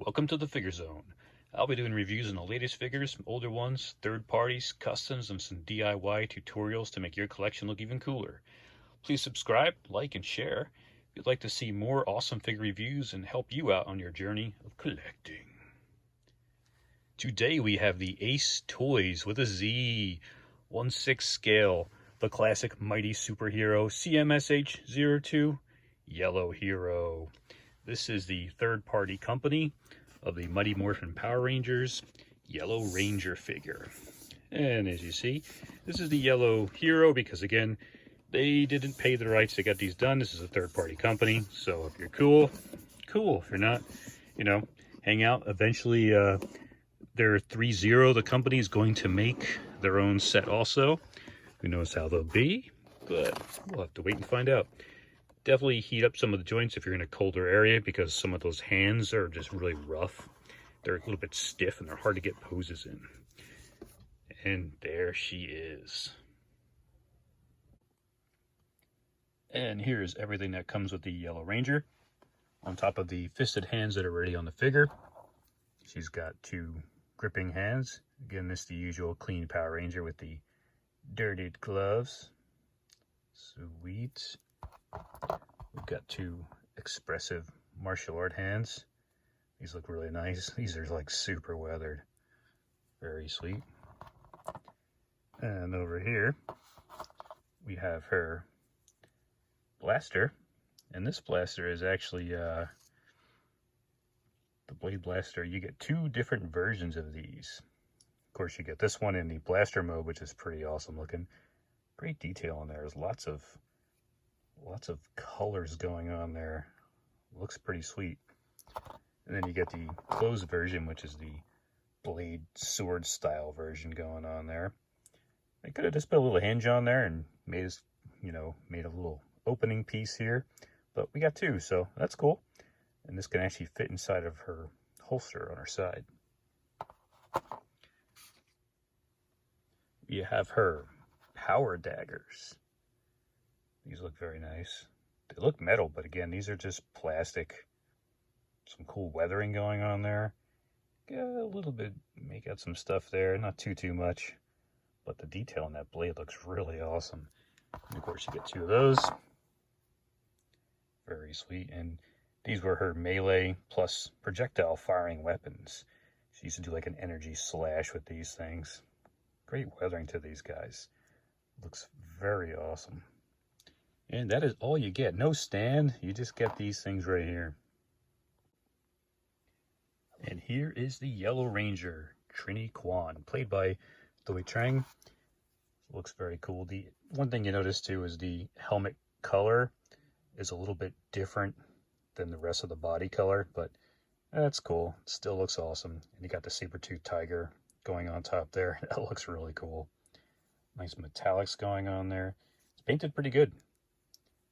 Welcome to the Figure Zone. I'll be doing reviews on the latest figures, older ones, third parties, customs, and some DIY tutorials to make your collection look even cooler. Please subscribe, like, and share if you'd like to see more awesome figure reviews and help you out on your journey of collecting. Today we have the Ace Toyz with a Z, 1/6 scale, the classic mighty superhero CMSH02 Yellow Hero. This is the third-party company of the Mighty Morphin Power Rangers Yellow Ranger figure. And as you see, this is the Yellow Hero because, again, they didn't pay the rights to get these done. This is a third-party company, so if you're cool, cool. If you're not, hang out. Eventually, they're 3-0. The company is going to make their own set also. Who knows how they'll be, but we'll have to wait and find out. Definitely heat up some of the joints if you're in a colder area because some of those hands are just really rough. They're a little bit stiff and they're hard to get poses in. And there she is. And here's everything that comes with the Yellow Ranger. On top of the fisted hands that are already on the figure, she's got 2 gripping hands. Again, this is the usual clean Power Ranger with the dirtied gloves. Sweet. We've got 2 expressive martial art hands. These look really nice. These are like super weathered. Very sweet. And over here, we have her blaster. And this blaster is actually the Blade Blaster. You get 2 different versions of these. Of course, you get this one in the blaster mode, which is pretty awesome looking. Great detail in there. There's lots of colors going on there. Looks pretty sweet. And then you get the closed version, which is the blade sword style version going on there. They could have just put a little hinge on there and made us, made a little opening piece here, but we got 2, so that's cool. And this can actually fit inside of her holster on her side. You have her power daggers. These look very nice. They look metal, but again, these are just plastic. Some cool weathering going on there. Yeah, a little bit, make out some stuff there. Not too much. But the detail on that blade looks really awesome. And of course, you get 2 of those. Very sweet. And these were her melee plus projectile firing weapons. She used to do like an energy slash with these things. Great weathering to these guys. Looks very awesome. And that is all you get. No stand. You just get these things right here. And here is the Yellow Ranger, Trini Kwan, played by Toyz Trang. Looks very cool. The one thing you notice too is the helmet color is a little bit different than the rest of the body color, but that's cool. It still looks awesome. And you got the saber-tooth tiger going on top there. That looks really cool. Nice metallics going on there. It's painted pretty good.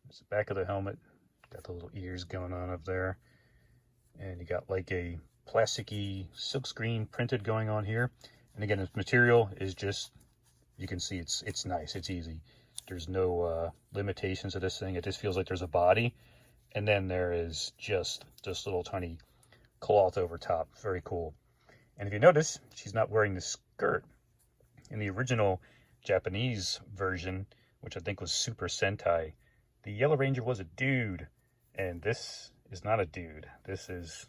There's the back of the helmet. Got the little ears going on up there. And you got like a plasticky silkscreen printed going on here. And again, this material is just, you can see it's nice. It's easy. There's no limitations to this thing. It just feels like there's a body. And then there is just this little tiny cloth over top. Very cool. And if you notice, she's not wearing the skirt. In the original Japanese version, which I think was Super Sentai, the Yellow Ranger was a dude, and this is not a dude. This is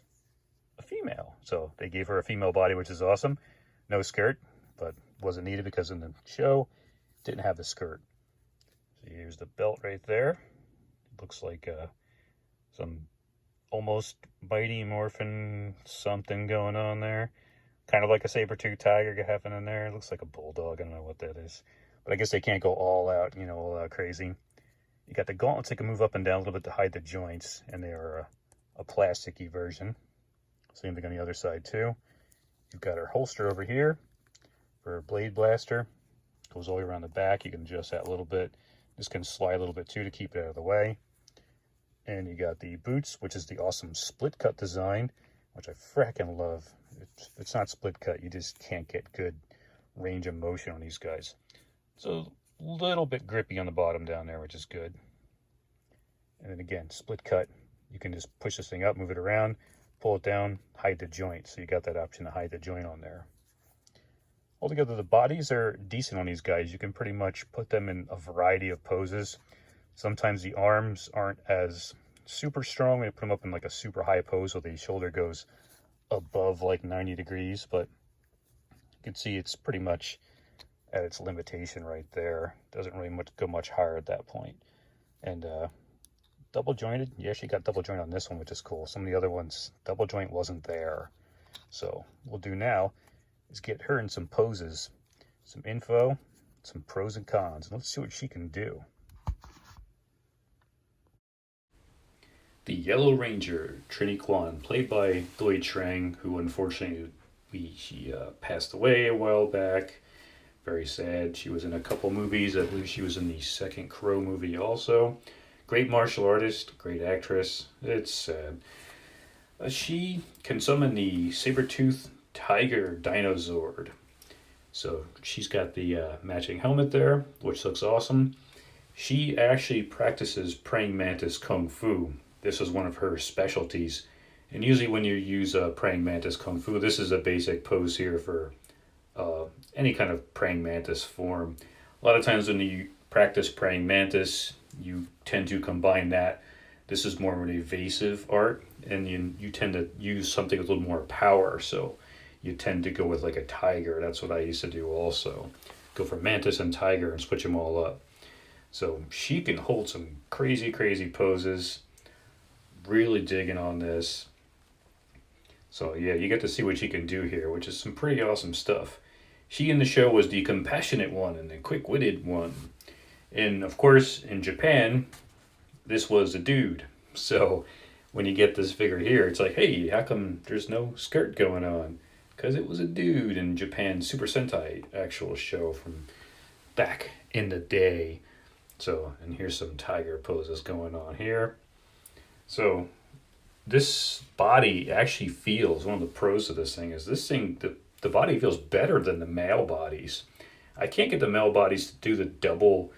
a female. So they gave her a female body, which is awesome. No skirt, but wasn't needed because in the show, didn't have the skirt. So here's the belt right there. It looks like some almost Mighty Morphin something going on there. Kind of like a saber-tooth tiger happening there. It looks like a bulldog. I don't know what that is. But I guess they can't go all out, all out crazy. You got the gauntlets that can move up and down a little bit to hide the joints, and they are a plasticky version. Same thing on the other side too. You've got her holster over here for her blade blaster. Goes all the way around the back. You can adjust that a little bit. This can slide a little bit too to keep it out of the way. And you got the boots, which is the awesome split cut design, which I fracking love. If it's not split cut, you just can't get good range of motion on these guys. So a little bit grippy on the bottom down there, which is good. And then again, split cut. You can just push this thing up, move it around. pull it down, hide the joint. So you got that option to hide the joint on there. Altogether, the bodies are decent on these guys. You can pretty much put them in a variety of poses. Sometimes the arms aren't as super strong when you put them up in like a super high pose, so the shoulder goes above like 90 degrees, but you can see it's pretty much at its limitation right there. Doesn't really go much higher at that point. And double jointed, you actually got double joint on this one, which is cool. Some of the other ones, double joint wasn't there. So what we'll do now is get her in some poses, some info, some pros and cons, and let's see what she can do. The Yellow Ranger, Trini Kwan, played by Toyz, who unfortunately she passed away a while back. Very sad. She was in a couple movies. I believe she was in the second Crow movie also. Great martial artist, great actress. It's sad. She can summon the saber-toothed tiger Dinozord. So she's got the matching helmet there, which looks awesome. She actually practices praying mantis kung fu. This is one of her specialties. And usually when you use praying mantis kung fu, this is a basic pose here for any kind of praying mantis form. A lot of times when you practice praying mantis, you tend to combine that. This is more of an evasive art, and you tend to use something with a little more power. So you tend to go with like a tiger. That's what I used to do also. Go for mantis and tiger and switch them all up. So she can hold some crazy, crazy poses. Really digging on this. So yeah, you get to see what she can do here, which is some pretty awesome stuff. She in the show was the compassionate one and the quick-witted one. And of course, in Japan, this was a dude. So when you get this figure here, it's like, hey, how come there's no skirt going on? Because it was a dude in Japan's Super Sentai actual show from back in the day. So, and here's some tiger poses going on here. So this body actually feels, one of the pros of this thing is this thing, the body feels better than the male bodies. I can't get the male bodies to do the double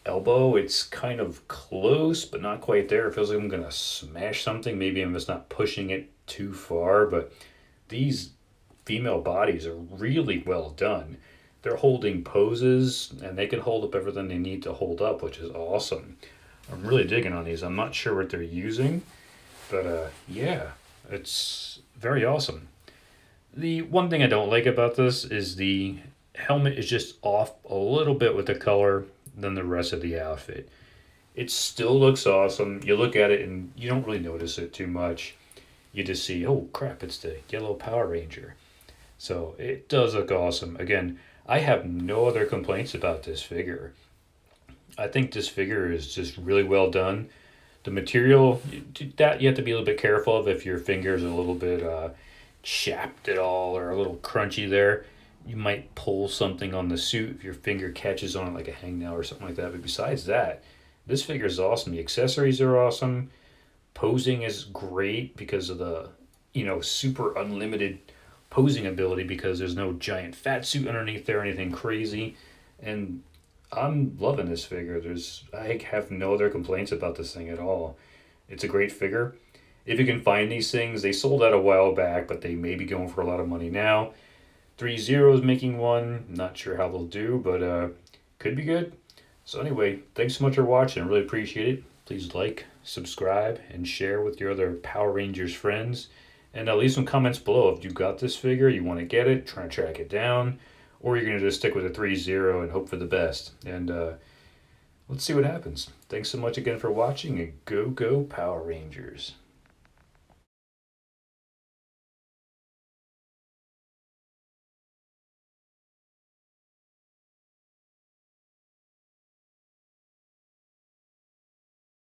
elbow. It's kind of close, but not quite there. It feels like I'm going to smash something. Maybe I'm just not pushing it too far, but these female bodies are really well done. They're holding poses, and they can hold up everything they need to hold up, which is awesome. I'm really digging on these. I'm not sure what they're using, but yeah, it's very awesome. The one thing I don't like about this is the helmet is just off a little bit with the color than the rest of the outfit. It still looks awesome. You look at it and you don't really notice it too much. You just see, oh crap, it's the yellow Power Ranger. So it does look awesome. Again, I have no other complaints about this figure. I think this figure is just really well done. The material, that you have to be a little bit careful of if your fingers are a little bit chapped at all or a little crunchy there. You might pull something on the suit if your finger catches on it like a hangnail or something like that. But besides that, this figure is awesome. The accessories are awesome. Posing is great because of the, super unlimited posing ability because there's no giant fat suit underneath there or anything crazy. And I'm loving this figure. I have no other complaints about this thing at all. It's a great figure. If you can find these things, they sold out a while back, but they may be going for a lot of money now. 3-0 is making one. Not sure how they'll do, but could be good. So anyway, thanks so much for watching. I really appreciate it. Please like, subscribe, and share with your other Power Rangers friends. And leave some comments below if you got this figure, you want to get it, try to track it down, or you're going to just stick with a 3-0 and hope for the best. And let's see what happens. Thanks so much again for watching, and go Power Rangers.